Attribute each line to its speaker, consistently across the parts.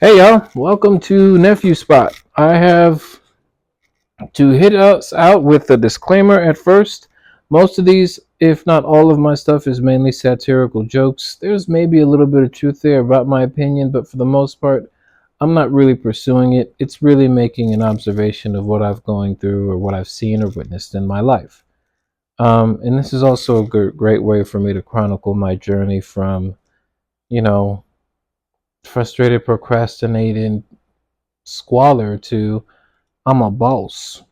Speaker 1: Hey y'all, welcome to Nephew Spot. I have to hit us out with a disclaimer at first. Most of these, if not all of my stuff, is mainly satirical jokes. There's maybe a little bit of truth there about my opinion, but for the most part, I'm not really pursuing it. It's really making an observation of what I've going through or what I've seen or witnessed in my life. And this is also a great way for me to chronicle my journey from, you know, frustrated, procrastinating squalor to I'm a boss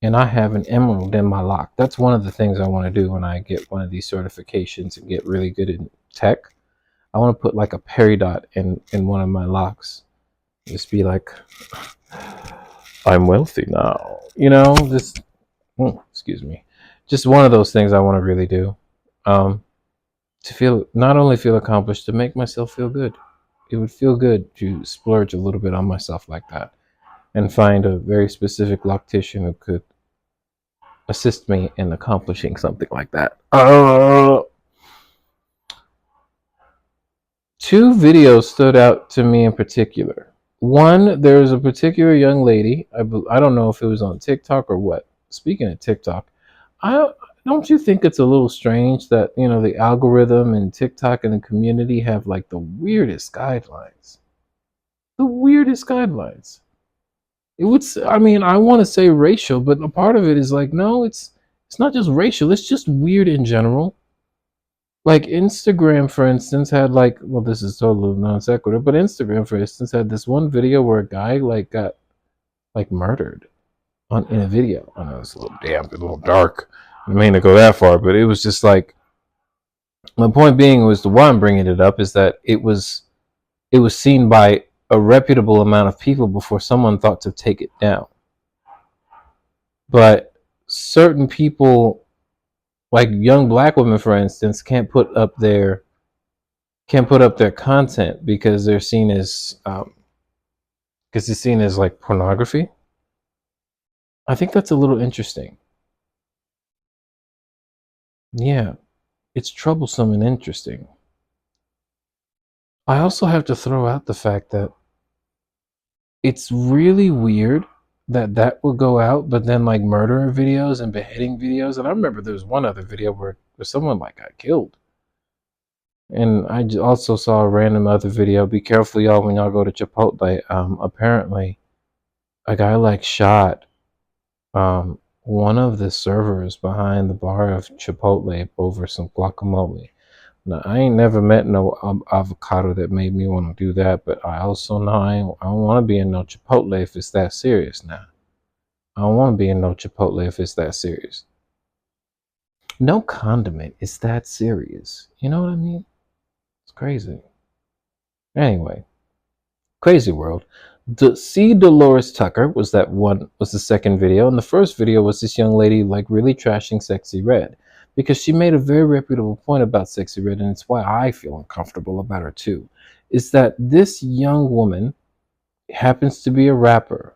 Speaker 1: and I have an emerald in my lock. That's one of the things I want to do when I get one of these certifications and get really good in tech. I want to put like a peridot in one of my locks. Just be like, I'm wealthy now. Just excuse me. Just one of those things I want to really do. Um, to feel not only feel accomplished, to make myself feel good. It would feel good to splurge a little bit on myself like that and find a very specific loctician who could assist me in accomplishing something like that. Two videos stood out to me in particular. One, there was a particular young lady. I don't know if it was on TikTok or what. Speaking of TikTok, I don't you think it's a little strange that the algorithm and TikTok and the community have like the weirdest guidelines? The weirdest guidelines. I mean, I want to say racial, but a part of it is like, no, it's not just racial. It's just weird in general. Like Instagram, for instance, had like, well, this is totally non sequitur, but Instagram, for instance, had this one video where a guy like got like murdered on in a video. I know it's a little damp, a little dark. I didn't mean to go that far, but it was just like my point being was the why I'm bringing it up is that it was seen by a reputable amount of people before someone thought to take it down. But certain people, like young black women, for instance, can't put up their content because they're seen as because it's seen as like pornography. I think that's a little interesting. Yeah, it's troublesome and interesting. I also have to throw out the fact that it's really weird that that will go out, but then like murder videos and beheading videos. And I remember there was one other video where someone like got killed. And I also saw a random other video. Be careful, y'all, when y'all go to Chipotle. Apparently, a guy like shot one of the servers behind the bar of Chipotle over some guacamole. Now, I ain't never met no avocado that made me want to do that, but I also know I don't want to be in no Chipotle if it's that serious now. I don't want to be in no Chipotle if it's that serious. No condiment is that serious. You know what I mean? It's crazy. Anyway, crazy world. See Dolores Tucker was the second video, and the first video was this young lady like really trashing Sexy Red because she made a very reputable point about Sexy Red, and it's why I feel uncomfortable about her too. Is that this young woman happens to be a rapper,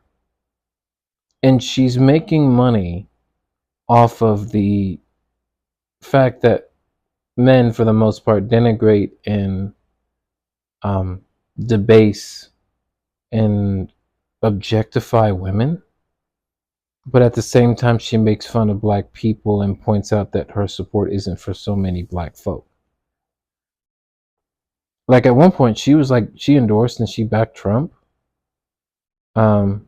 Speaker 1: and she's making money off of the fact that men, for the most part, denigrate and debase and objectify women, but at the same time she makes fun of black people and points out that her support isn't for so many black folk. Like at one point she was like she endorsed and she backed Trump. um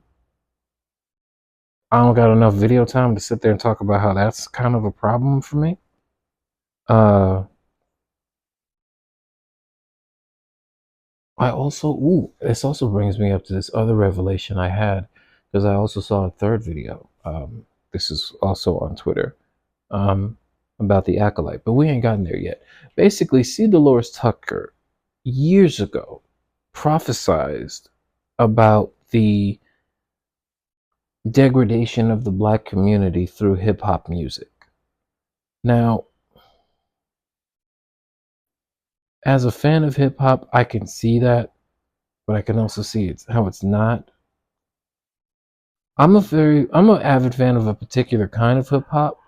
Speaker 1: I don't got enough video time to sit there and talk about how that's kind of a problem for me. uh this also brings me up to this other revelation I had, because I also saw a third video. This is also on Twitter, um, about the acolyte, but we ain't gotten there yet. Basically, C. Dolores Tucker years ago prophesized about the degradation of the black community through hip hop music. Now, as a fan of hip hop, I can see that, but I can also see how it's not. I'm an avid fan of a particular kind of hip hop,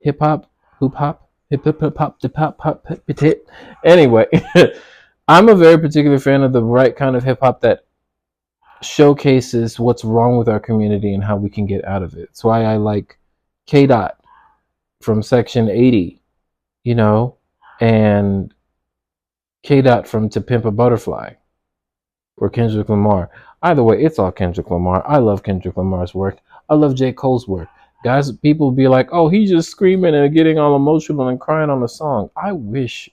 Speaker 1: hoop hop, hip hop. Anyway, I'm a very particular fan of the right kind of hip hop that showcases what's wrong with our community and how we can get out of it. It's why I like K Dot from Section 80, you know, and K Dot from To Pimp a Butterfly or Kendrick Lamar. Either way, it's all Kendrick Lamar. I love Kendrick Lamar's work. I love J. Cole's work. Guys, people be like, oh, he's just screaming and getting all emotional and crying on the song. I wish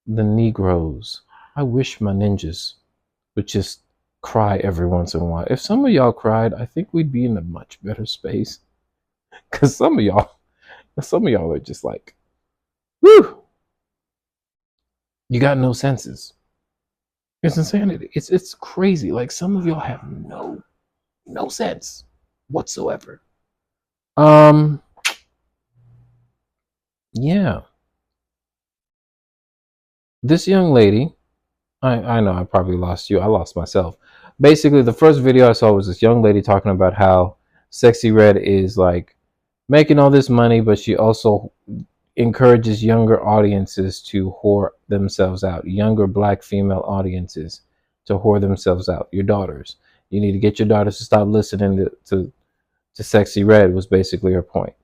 Speaker 1: the Negroes, I wish my ninjas would just cry every once in a while. If some of y'all cried, I think we'd be in a much better space. Cause some of y'all are just like, whew, you got no senses. It's insanity. It's crazy. Like some of y'all have no sense whatsoever. Um, yeah. This young lady, I know I probably lost you. I lost myself. Basically, the first video I saw was this young lady talking about how Sexy Red is like making all this money, but she also encourages younger audiences to whore themselves out, younger black female audiences to whore themselves out. Your daughters. You need to get your daughters to stop listening to Sexy Red was basically her point.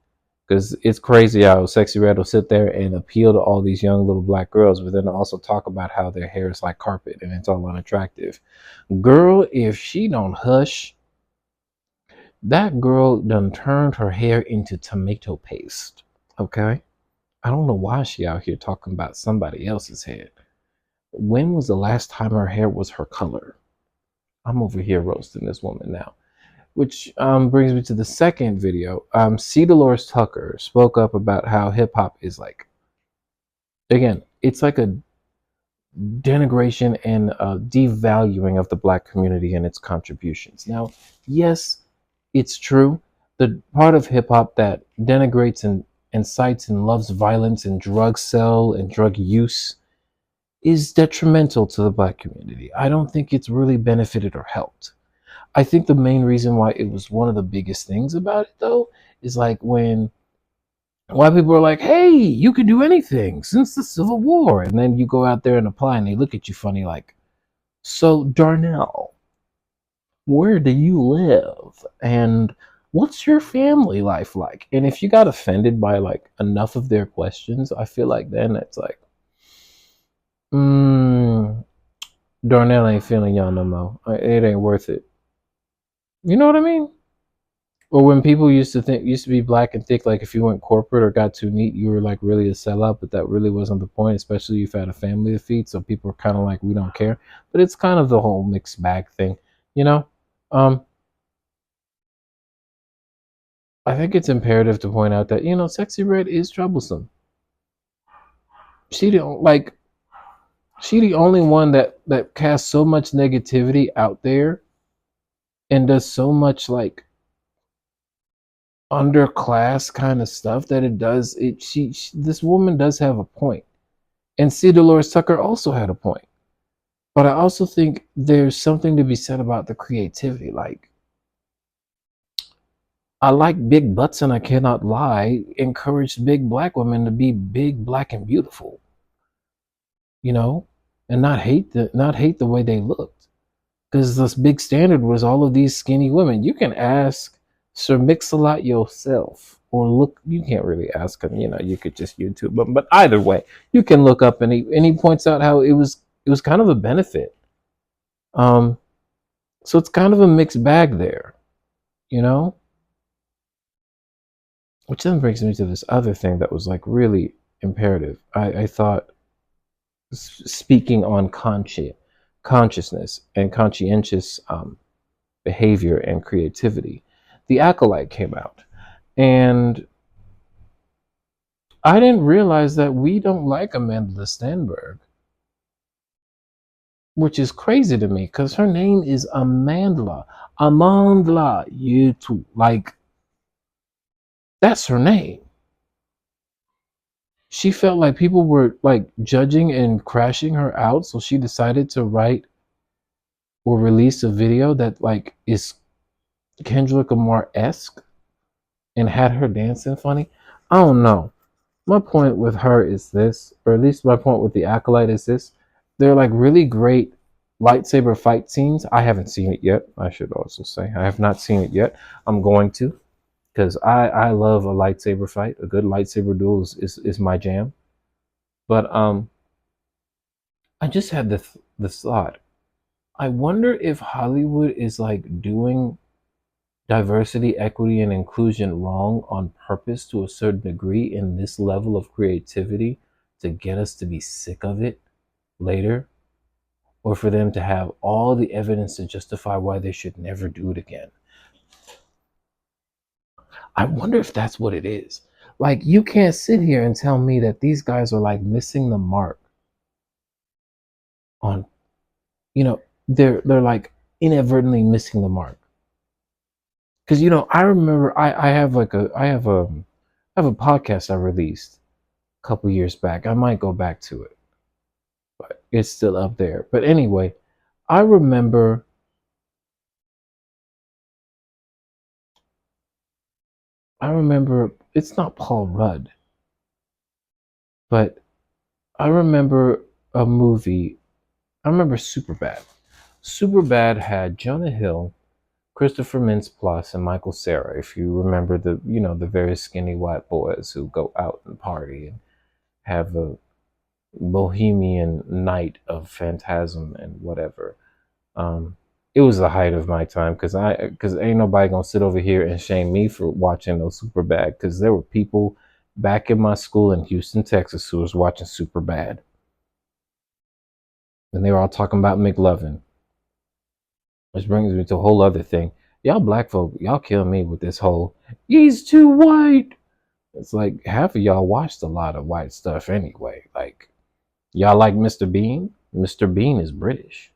Speaker 1: Because it's crazy how Sexy Red will sit there and appeal to all these young little black girls, but then also talk about how their hair is like carpet and it's all unattractive. Girl, if she don't hush, that girl done turned her hair into tomato paste. Okay? I don't know why she out here talking about somebody else's hair. When was the last time her hair was her color? I'm over here roasting this woman now. Which brings me to the second video. C. Dolores Tucker spoke up about how hip hop is like, again, it's like a denigration and a devaluing of the black community and its contributions. Now, yes, it's true. The part of hip hop that denigrates and incites and loves violence and drug sell and drug use is detrimental to the black community. I don't think it's really benefited or helped. I think the main reason why it was one of the biggest things about it, though, is like when white people are like, hey, you can do anything since the Civil War. And then you go out there and apply and they look at you funny like, so Darnell, where do you live? And what's your family life like? And if you got offended by like enough of their questions, I feel like then it's like, Darnell ain't feeling y'all no more. It ain't worth it. You know what I mean? Or when people used to be black and thick, like if you went corporate or got too neat, you were like really a sellout, but that really wasn't the point, especially if you had a family to feed. So people are kind of like, we don't care. But it's kind of the whole mixed bag thing, you know? Um, I think it's imperative to point out that, Sexy Red is troublesome. She don't like she the only one that casts so much negativity out there and does so much like underclass kind of stuff that it does it she this woman does have a point. And C. Dolores Tucker also had a point. But I also think there's something to be said about the creativity. Like, I like big butts and I cannot lie encouraged big black women to be big, black, and beautiful, you know, and not hate the way they looked. Because this big standard was all of these skinny women. You can ask Sir Mix-a-Lot yourself, or look. You can't really ask him. You could just YouTube him. But either way, you can look up, and he points out how it was kind of a benefit. Um, so it's kind of a mixed bag there, you know. Which then brings me to this other thing that was like really imperative. I thought speaking on consciousness and conscientious behavior and creativity, The Acolyte came out, and I didn't realize that we don't like Amanda Stenberg, which is crazy to me because her name is Amandla. Amandla, you too. Like, that's her name. She felt like people were like judging and crashing her out, so she decided to write or release a video that like is Kendrick Lamar-esque and had her dancing funny. I don't know. My point with her is this, or at least my point with The Acolyte is this: they're like really great lightsaber fight scenes. I haven't seen it yet. I should also say I have not seen it yet. I'm going to, because I love a lightsaber fight. A good lightsaber duel is my jam. But I just had this thought. I wonder if Hollywood is like doing diversity, equity, and inclusion wrong on purpose to a certain degree in this level of creativity to get us to be sick of it later, or for them to have all the evidence to justify why they should never do it again. I wonder if that's what it is. Like, you can't sit here and tell me that these guys are like missing the mark on, you know, they're like inadvertently missing the mark. Because I remember I have like I have a podcast I released a couple years back. I might go back to it, but it's still up there. But anyway, I remember it's not Paul Rudd, but I remember a movie. I remember Superbad. Superbad had Jonah Hill, Christopher Mintz-Plasse, and Michael Cera. If you remember the very skinny white boys who go out and party and have a bohemian night of phantasm and whatever. It was the height of my time because ain't nobody gonna sit over here and shame me for watching those Superbad, because there were people back in my school in Houston, Texas, who was watching Superbad, and they were all talking about McLovin, which brings me to a whole other thing. Y'all black folk, y'all kill me with this whole "he's too white." It's like half of y'all watched a lot of white stuff anyway. Like, y'all like Mr. Bean? Mr. Bean is British.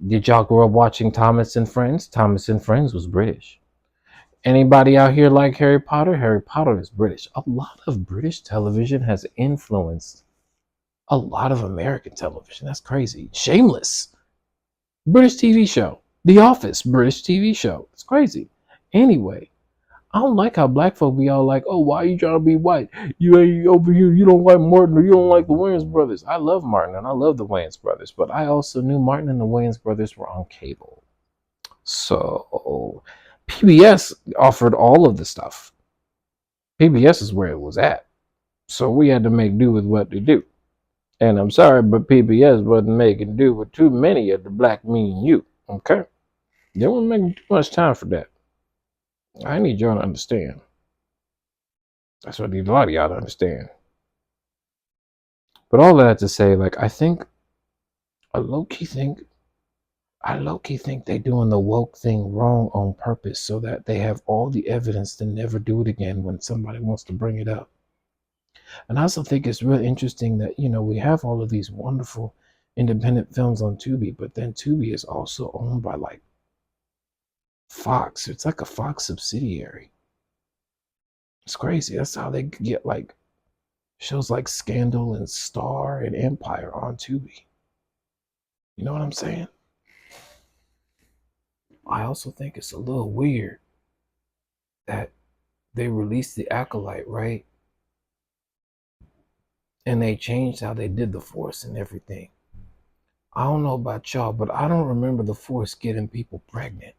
Speaker 1: Did y'all grow up watching Thomas and Friends? Thomas and Friends was British. Anybody out here like Harry Potter? Harry Potter is British. A lot of British television has influenced a lot of American television. That's crazy. Shameless, British TV show. The Office, British TV show. It's crazy. Anyway, I don't like how black folk be all like, "Oh, why are you trying to be white? You ain't over here. You don't like Martin, or you don't like the Wayans brothers." I love Martin and I love the Wayans brothers, but I also knew Martin and the Wayans brothers were on cable. So PBS offered all of the stuff. PBS is where it was at. So we had to make do with what they do. And I'm sorry, but PBS wasn't making do with too many of the black me and you. Okay? They weren't making too much time for that. I need y'all to understand. That's what I need a lot of y'all to understand. But all that to say, like, I low key think I low key think they doing the woke thing wrong on purpose so that they have all the evidence to never do it again when somebody wants to bring it up. And I also think it's really interesting that, we have all of these wonderful independent films on Tubi, but then Tubi is also owned by like Fox. It's like a Fox subsidiary. It's crazy. That's how they get like shows like Scandal and Star and Empire on Tubi. You know what I'm saying? I also think it's a little weird that they released The Acolyte, right? And they changed how they did the Force and everything. I don't know about y'all, but I don't remember the Force getting people pregnant.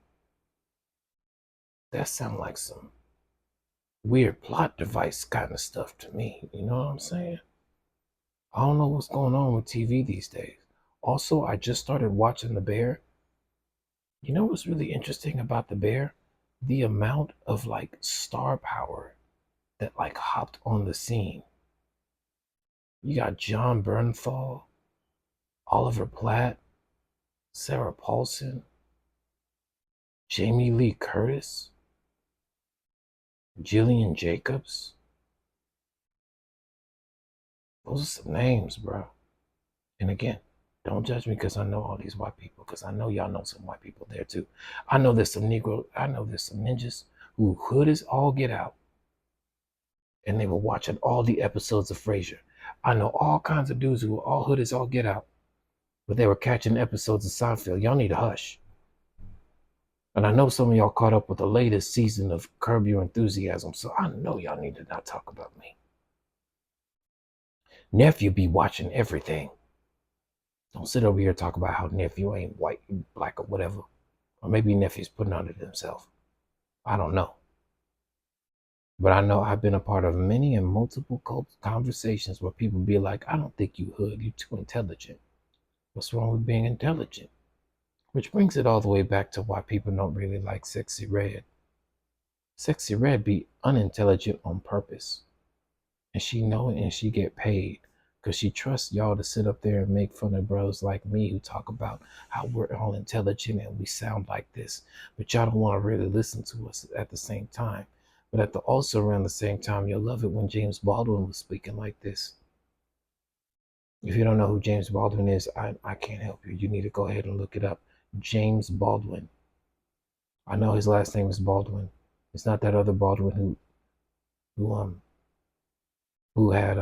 Speaker 1: That sounds like some weird plot device kind of stuff to me. You know what I'm saying? I don't know what's going on with TV these days. Also, I just started watching The Bear. You know what's really interesting about The Bear? The amount of like star power that like hopped on the scene. You got John Bernthal, Oliver Platt, Sarah Paulson, Jamie Lee Curtis, Jillian Jacobs. Those are some names, bro. And again, don't judge me because I know all these white people, because I know y'all know some white people there too. I know there's some ninjas who hood as all get out. And they were watching all the episodes of Frasier. I know all kinds of dudes who were all hood as all get out, but they were catching episodes of Seinfeld. Y'all need to hush. And I know some of y'all caught up with the latest season of Curb Your Enthusiasm, so I know y'all need to not talk about me. Nephew be watching everything. Don't sit over here and talk about how nephew ain't white, black, or whatever. Or maybe nephew's putting on it himself. I don't know. But I know I've been a part of many and multiple conversations where people be like, I don't think you hood. You too intelligent. What's wrong with being intelligent? Which brings it all the way back to why people don't really like Sexy Red. Sexy Red be unintelligent on purpose. And she know it and she get paid. Because she trusts y'all to sit up there and make fun of bros like me who talk about how we're all intelligent and we sound like this. But y'all don't want to really listen to us at the same time. But also around the same time, you'll love it when James Baldwin was speaking like this. If you don't know who James Baldwin is, I can't help you. You need to go ahead and look it up. James Baldwin. I know his last name is Baldwin. It's not that other Baldwin who had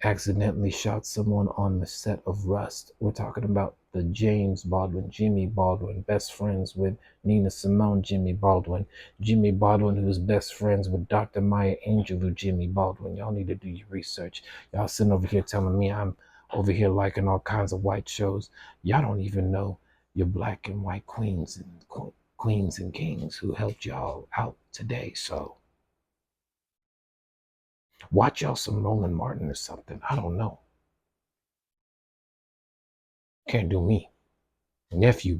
Speaker 1: accidentally shot someone on the set of Rust. We're talking about the James Baldwin, Jimmy Baldwin, best friends with Nina Simone, Jimmy Baldwin, who's best friends with Dr. Maya Angelou, Jimmy Baldwin. Y'all need to do your research. Y'all sitting over here telling me I'm over here liking all kinds of white shows. Y'all don't even know your black and white queens and kings who helped y'all out today. So watch y'all some Roland Martin or something. I don't know. Can't do me. Nephew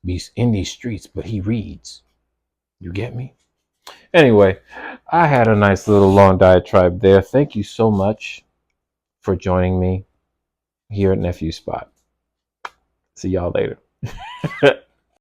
Speaker 1: be in these streets, but he reads. You get me? Anyway, I had a nice little long diatribe there. Thank you so much for joining me here at Nephew Spot. See y'all later.